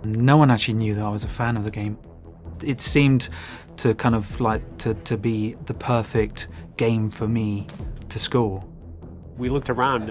No one actually knew that I was a fan of the game. It seemed to kind of like to be the perfect game for me to score. We looked around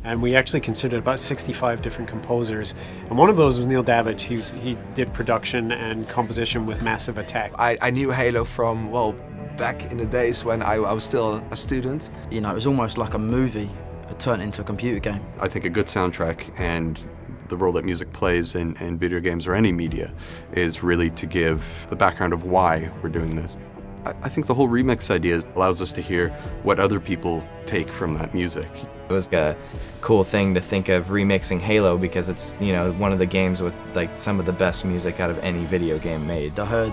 and we actually considered about 65 different composers. And one of those was Neil Davidge. He did production and composition with Massive Attack. I knew Halo from, well, back in the days when I was still a student. You know, it was almost like a movie turned into a computer game. I think a good soundtrack and the role that music plays in video games or any media is really to give the background of why we're doing this. I think the whole remix idea allows us to hear what other people take from that music. It was a cool thing to think of remixing Halo because it's, you know, one of the games with like some of the best music out of any video game made. I heard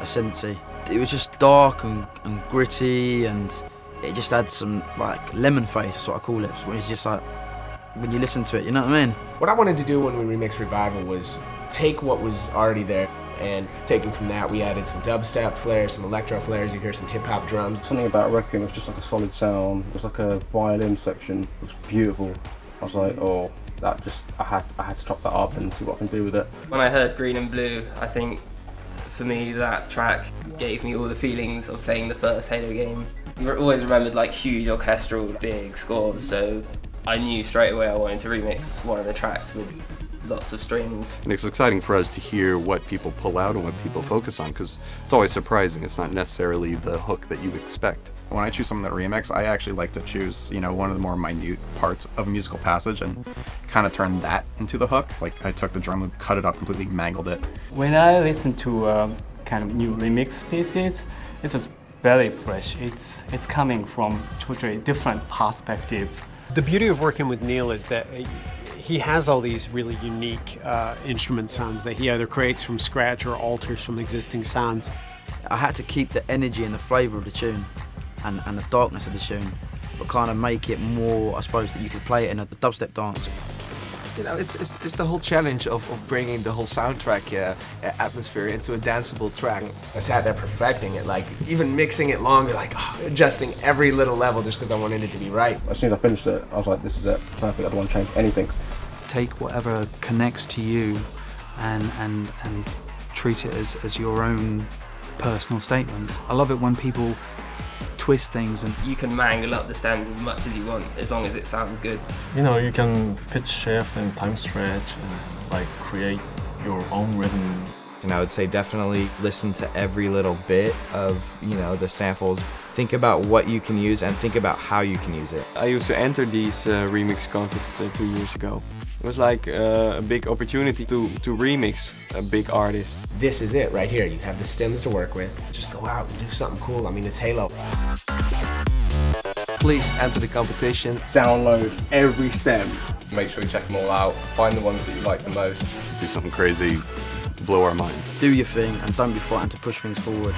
ASCENDANCY. It was just dark and gritty, and it just had some like lemon face, that's what I call it. Where it's just like, when you listen to it, you know what I mean? What I wanted to do when we remixed Revival was take what was already there, and taking from that we added some dubstep flares, some electro flares, you hear some hip hop drums. Something about Requiem was just like a solid sound. It was like a violin section. It was beautiful. I was like, oh, that just, I had to chop that up and see what I can do with it. When I heard Green and Blue, I think for me that track gave me all the feelings of playing the first Halo game. I always remembered like huge orchestral big scores, so I knew straight away I wanted to remix one of the tracks with lots of strings. And it's exciting for us to hear what people pull out and what people focus on, because it's always surprising. It's not necessarily the hook that you expect. When I choose something that remix, I actually like to choose, you know, one of the more minute parts of a musical passage and kind of turn that into the hook. Like I took the drum loop, cut it up, completely mangled it. When I listen to kind of new remix pieces, it's just very fresh. It's coming from totally different perspective. The beauty of working with Neil is that he has all these really unique instrument sounds that he either creates from scratch or alters from existing sounds. I had to keep the energy and the flavour of the tune and the darkness of the tune, but kind of make it more, I suppose, that you could play it in a dubstep dance. You know, it's the whole challenge of bringing the whole soundtrack atmosphere into a danceable track. I sat there perfecting it, like even mixing it longer, like adjusting every little level just because I wanted it to be right. As soon as I finished it, I was like, this is it, perfect, I don't want to change anything. Take whatever connects to you and treat it as your own personal statement. I love it when people twist things, and you can mangle up the stems as much as you want as long as it sounds good. You know, you can pitch shift and time stretch and like create your own rhythm. And I would say definitely listen to every little bit of, you know, the samples. Think about what you can use and think about how you can use it. I used to enter these remix contests 2 years ago. It was like a big opportunity to remix a big artist. This is it right here. You have the stems to work with. Just go out and do something cool. I mean, it's Halo. Please enter the competition. Download every stem. Make sure you check them all out. Find the ones that you like the most. Do something crazy, blow our minds. Do your thing and don't be frightened to push things forward.